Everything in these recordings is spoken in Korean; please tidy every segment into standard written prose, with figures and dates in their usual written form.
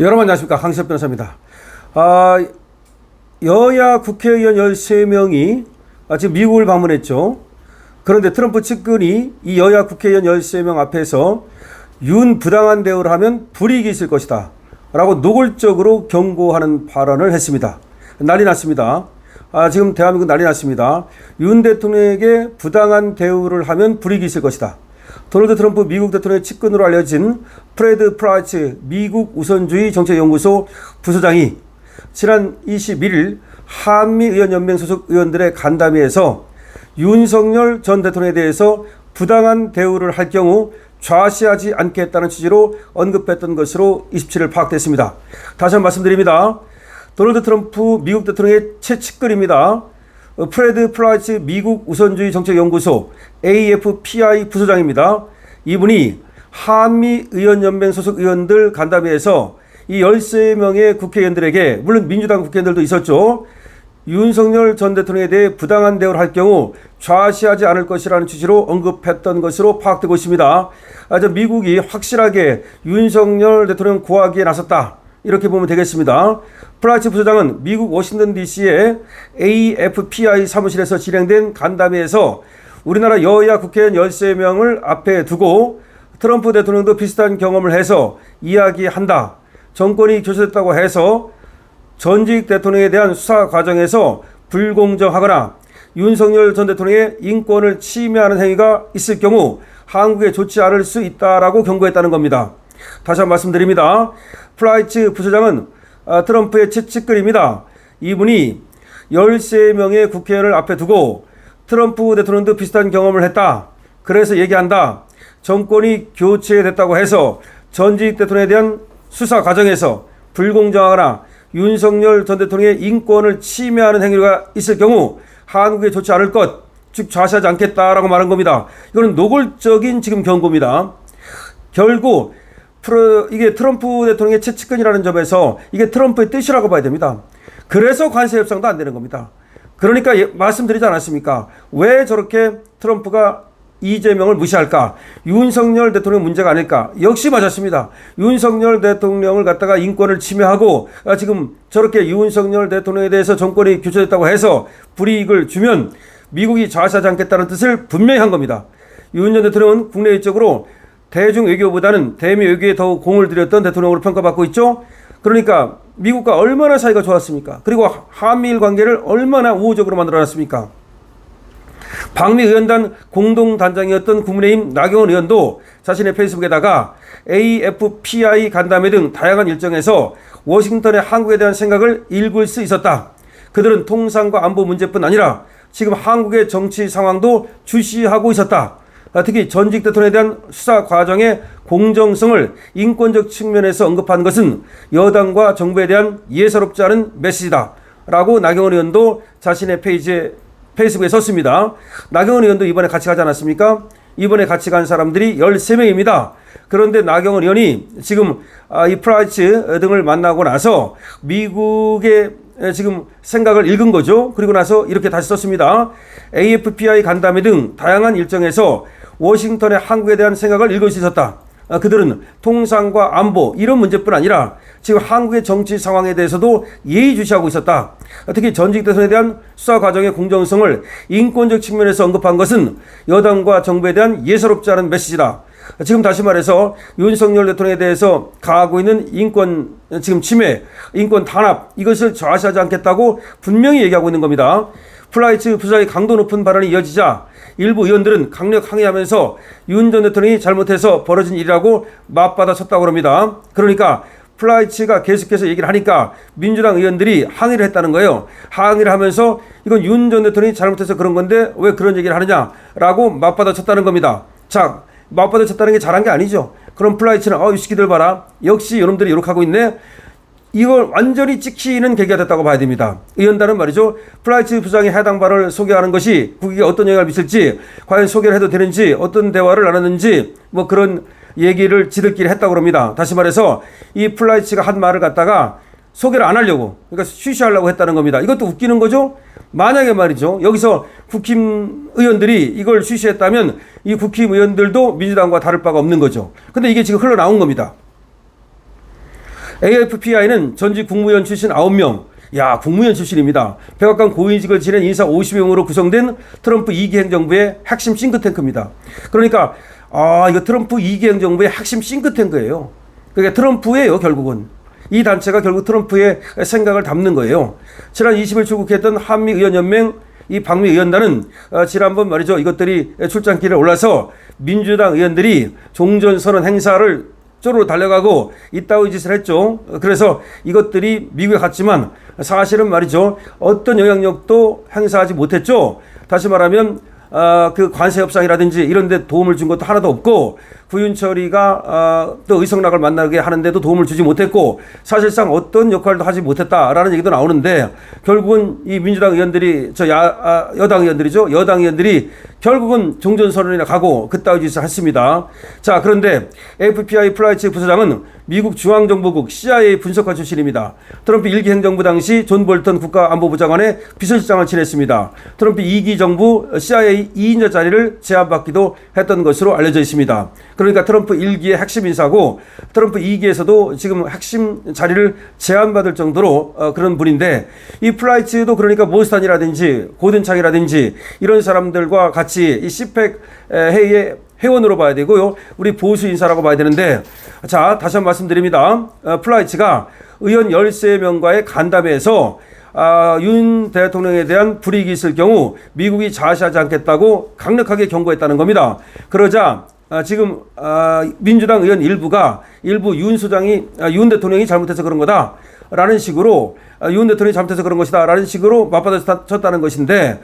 여러분 안녕하십니까. 강시섭 변호사입니다. 여야 국회의원 13명이 지금 미국을 방문했죠. 그런데 트럼프 측근이 이 여야 국회의원 13명 앞에서 윤 부당한 대우를 하면 불이익이 있을 것이다 라고 노골적으로 경고하는 발언을 했습니다. 난리 났습니다. 지금 대한민국 난리 났습니다. 윤 대통령에게 부당한 대우를 하면 불이익이 있을 것이다. 도널드 트럼프 미국 대통령의 측근으로 알려진 프레드 프라이츠 미국 우선주의 정책연구소 부소장이 지난 21일 한미의원연맹 소속 의원들의 간담회에서 윤석열 전 대통령에 대해서 부당한 대우를 할 경우 좌시하지 않겠다는 취지로 언급했던 것으로 27일 파악됐습니다. 다시 한번 말씀드립니다. 도널드 트럼프 미국 대통령의 최측근입니다. 프레드 프라이츠 미국 우선주의 정책연구소 AFPI 부소장입니다. 이분이 한미의원연맹 소속 의원들 간담회에서 이 13명의 국회의원들에게, 물론 민주당 국회의원들도 있었죠, 윤석열 전 대통령에 대해 부당한 대우를 할 경우 좌시하지 않을 것이라는 취지로 언급했던 것으로 파악되고 있습니다. 미국이 확실하게 윤석열 대통령 고하기에 나섰다, 이렇게 보면 되겠습니다. 프라이츠 부소장은 미국 워싱턴 DC의 AFPI 사무실에서 진행된 간담회에서 우리나라 여야 국회의원 13명을 앞에 두고 트럼프 대통령도 비슷한 경험을 해서 이야기한다. 정권이 교체됐다고 해서 전직 대통령에 대한 수사 과정에서 불공정하거나 윤석열 전 대통령의 인권을 침해하는 행위가 있을 경우 한국에 좋지 않을 수 있다라고 경고했다는 겁니다. 다시 한번 말씀드립니다. 프라이츠 부소장은 트럼프의 최측근입니다. 이분이 13명의 국회의원을 앞에 두고 트럼프 대통령도 비슷한 경험을 했다. 그래서 얘기한다. 정권이 교체됐다고 해서 전직 대통령에 대한 수사 과정에서 불공정하거나 윤석열 전 대통령의 인권을 침해하는 행위가 있을 경우 한국에 좋지 않을 것, 즉 좌시하지 않겠다라고 말한 겁니다. 이거는 노골적인 지금 경고입니다. 결국 이게 트럼프 대통령의 최측근이라는 점에서 이게 트럼프의 뜻이라고 봐야 됩니다. 그래서 관세 협상도 안 되는 겁니다. 그러니까 말씀드리지 않았습니까? 왜 저렇게 트럼프가 이재명을 무시할까? 윤석열 대통령 문제가 아닐까? 역시 맞았습니다. 윤석열 대통령을 갖다가 인권을 침해하고 지금 저렇게 윤석열 대통령에 대해서 정권이 교체됐다고 해서 불이익을 주면 미국이 좌시하지 않겠다는 뜻을 분명히 한 겁니다. 윤 전 대통령은 국내 외적으로 대중 외교보다는 대미 외교에 더 공을 들였던 대통령으로 평가받고 있죠. 그러니까 미국과 얼마나 사이가 좋았습니까? 그리고 한미일 관계를 얼마나 우호적으로 만들어놨습니까? 방미의원단 공동단장이었던 국민의힘 나경원 의원도 자신의 페이스북에다가 AFPI 간담회 등 다양한 일정에서 워싱턴의 한국에 대한 생각을 읽을 수 있었다. 그들은 통상과 안보 문제뿐 아니라 지금 한국의 정치 상황도 주시하고 있었다. 특히 전직 대통령에 대한 수사 과정의 공정성을 인권적 측면에서 언급한 것은 여당과 정부에 대한 예사롭지 않은 메시지다 라고 나경원 의원도 자신의 페이스북에 썼습니다. 나경원 의원도 이번에 같이 가지 않았습니까? 이번에 같이 간 사람들이 13명입니다. 그런데 나경원 의원이 지금 이 프라이츠 등을 만나고 나서 미국의 지금 생각을 읽은 거죠. 그리고 나서 이렇게 다시 썼습니다. AFPI 간담회 등 다양한 일정에서 워싱턴의 한국에 대한 생각을 읽을 수 있었다. 그들은 통상과 안보 이런 문제뿐 아니라 지금 한국의 정치 상황에 대해서도 예의주시하고 있었다. 특히 전직 대통령에 대한 수사 과정의 공정성을 인권적 측면에서 언급한 것은 여당과 정부에 대한 예사롭지 않은 메시지다. 지금 다시 말해서 윤석열 대통령에 대해서 가하고 있는 인권 지금 침해, 인권 탄압 이것을 좌시하지 않겠다고 분명히 얘기하고 있는 겁니다. 프라이츠 부사의 강도 높은 발언이 이어지자 일부 의원들은 강력 항의하면서 윤 전 대통령이 잘못해서 벌어진 일이라고 맞받아쳤다고 합니다. 그러니까 프라이츠가 계속해서 얘기를 하니까 민주당 의원들이 항의를 했다는 거예요. 항의를 하면서 이건 윤 전 대통령이 잘못해서 그런 건데 왜 그런 얘기를 하느냐라고 맞받아쳤다는 겁니다. 자, 맞받아쳤다는 게 잘한 게 아니죠. 그럼 플라이츠는 이 새끼들 봐라. 역시 이놈들이 이렇게 하고 있네. 이걸 완전히 찍히는 계기가 됐다고 봐야 됩니다. 의원단은 말이죠. 플라이츠 부장이 해당 발언을 소개하는 것이 국익에 어떤 영향을 미칠지, 과연 소개를 해도 되는지, 어떤 대화를 나눴는지 뭐 그런 얘기를 지들끼리 했다고 합니다. 다시 말해서 이 플라이츠가 한 말을 갖다가 소개를 안 하려고, 그러니까 쉬쉬하려고 했다는 겁니다. 이것도 웃기는 거죠. 만약에 말이죠, 여기서 국힘 의원들이 이걸 쉬쉬했다면 이 국힘 의원들도 민주당과 다를 바가 없는 거죠. 근데 이게 지금 흘러나온 겁니다. AFPI는 전직 국무위원 출신 9명, 야, 국무위원 출신입니다. 백악관 고위직을 지낸 인사 50명으로 구성된 트럼프 2기 행정부의 핵심 싱크탱크입니다. 그러니까 이거 트럼프 2기 행정부의 핵심 싱크탱크예요. 그러니까 트럼프예요, 결국은. 이 단체가 결국 트럼프의 생각을 담는 거예요. 지난 20일 출국했던 한미의원연맹 이 방미 의원단은 지난번 말이죠, 이것들이 출장길에 올라서 민주당 의원들이 종전선언 행사를 쪼르르 달려가고 이따위 짓을 했죠. 그래서 이것들이 미국에 갔지만 사실은 말이죠, 어떤 영향력도 행사하지 못했죠. 다시 말하면 그 관세 협상이라든지 이런 데 도움을 준 것도 하나도 없고, 구윤철이가 또 의성락을 만나게 하는데도 도움을 주지 못했고, 사실상 어떤 역할도 하지 못했다라는 얘기도 나오는데, 결국은 이 민주당 의원들이 여당 의원들이죠. 여당 의원들이 결국은 종전선언이나 가고 그따위 짓을 했습니다. 자, 그런데 AFPI 플라이츠 부서장은 미국 중앙정보국 CIA 분석관 출신입니다. 트럼프 1기 행정부 당시 존 볼턴 국가안보부 장관의 비서실장을 지냈습니다. 트럼프 2기 정부 CIA 2인자 자리를 제안받기도 했던 것으로 알려져 있습니다. 그러니까 트럼프 1기의 핵심 인사고, 트럼프 2기에서도 지금 핵심 자리를 제안받을 정도로 그런 분인데, 이 플라이츠도 그러니까 모스탄이라든지 고든창이라든지 이런 사람들과 같이 이 CPEC 회의의 회원으로 봐야 되고요. 우리 보수 인사라고 봐야 되는데, 자, 다시 한번 말씀드립니다. 플라이츠가 의원 13명과의 간담회에서 윤 대통령에 대한 불이익이 있을 경우 미국이 자시하지 않겠다고 강력하게 경고했다는 겁니다. 그러자 지금 민주당 의원 일부 윤 소장이 윤 대통령이 잘못해서 그런 거다 라는 식으로, 윤 대통령이 잘못해서 그런 것이다 라는 식으로 맞받아쳤다는 것인데,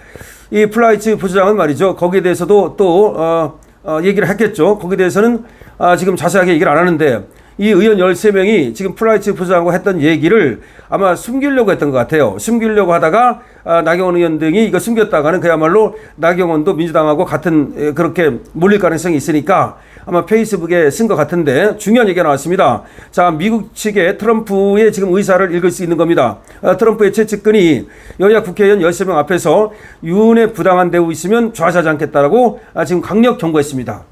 이 플라이츠 부서장은 말이죠, 거기에 대해서도 또 얘기를 했겠죠. 거기에 대해서는 지금 자세하게 얘기를 안 하는데, 이 의원 13명이 지금 플라이츠 부서장과 했던 얘기를 아마 숨기려고 했던 것 같아요. 숨기려고 하다가 나경원 의원 등이 이거 숨겼다가는 그야말로 나경원도 민주당하고 같은 그렇게 몰릴 가능성이 있으니까 아마 페이스북에 쓴 것 같은데, 중요한 얘기가 나왔습니다. 자, 미국 측의 트럼프의 지금 의사를 읽을 수 있는 겁니다. 트럼프의 최측근이 여야 국회의원 13명 앞에서 윤의 부당한 대우 있으면 좌시하지 않겠다라고 지금 강력 경고했습니다.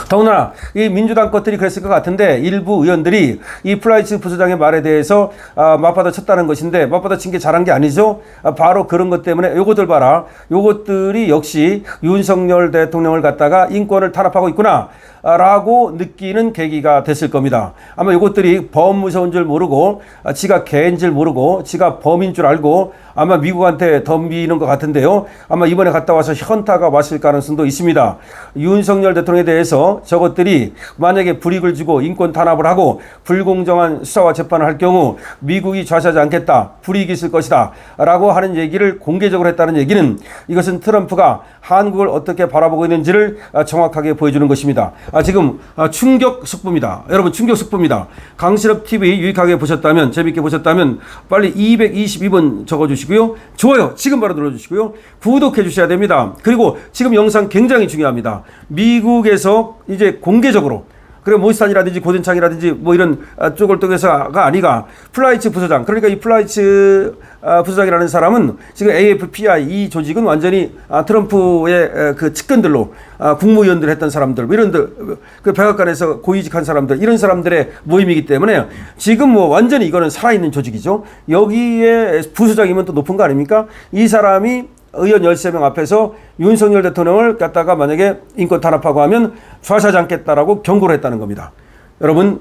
더구나 이 민주당 것들이 그랬을 것 같은데, 일부 의원들이 이 플라이츠 부서장의 말에 대해서 맞받아쳤다는 것인데, 맞받아친 게 잘한 게 아니죠. 바로 그런 것 때문에 요것들 봐라, 요것들이 역시 윤석열 대통령을 갖다가 인권을 탄압하고 있구나 라고 느끼는 계기가 됐을 겁니다. 아마 이것들이 범무서운 줄 모르고, 지가 개인 줄 모르고, 지가 범인 줄 알고 아마 미국한테 덤비는 것 같은데요. 아마 이번에 갔다 와서 현타가 왔을 가능성도 있습니다. 윤석열 대통령에 대해서 저것들이 만약에 불이익을 주고 인권 탄압을 하고 불공정한 수사와 재판을 할 경우 미국이 좌시하지 않겠다, 불이익이 있을 것이다 라고 하는 얘기를 공개적으로 했다는 얘기는, 이것은 트럼프가 한국을 어떻게 바라보고 있는지를 정확하게 보여주는 것입니다. 지금 충격 속보입니다. 여러분, 충격 속보입니다. 강신업 TV 유익하게 보셨다면, 재밌게 보셨다면 빨리 222번 적어주시고요. 좋아요 지금 바로 눌러주시고요. 구독해 주셔야 됩니다. 그리고 지금 영상 굉장히 중요합니다. 미국에서 이제 공개적으로, 그리고 모스탄이라든지 고든창이라든지 뭐 이런 쪽을 통해서가 아니가 플라이츠 부서장, 그러니까 이 플라이츠 부서장이라는 사람은 지금 AFPI 이 조직은 완전히 트럼프의 그 측근들로 국무위원들 했던 사람들, 뭐 이런 그 백악관에서 고위직한 사람들, 이런 사람들의 모임이기 때문에 지금 뭐 완전히 이거는 살아있는 조직이죠. 여기에 부서장이면 또 높은 거 아닙니까? 이 사람이 의원 13명 앞에서 윤석열 대통령을 갖다가 만약에 인권 탄압하고 하면 좌시하지 않겠다라고 경고를 했다는 겁니다. 여러분,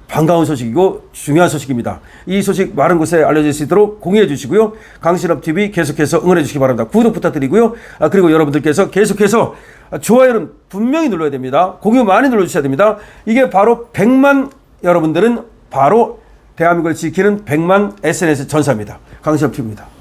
반가운 소식이고 중요한 소식입니다. 이 소식 많은 곳에 알려질 수 있도록 공유해 주시고요. 강신업TV 계속해서 응원해 주시기 바랍니다. 구독 부탁드리고요. 그리고 여러분들께서 계속해서 좋아요는 분명히 눌러야 됩니다. 공유 많이 눌러주셔야 됩니다. 이게 바로 100만, 여러분들은 바로 대한민국을 지키는 100만 SNS 전사입니다. 강신업TV입니다.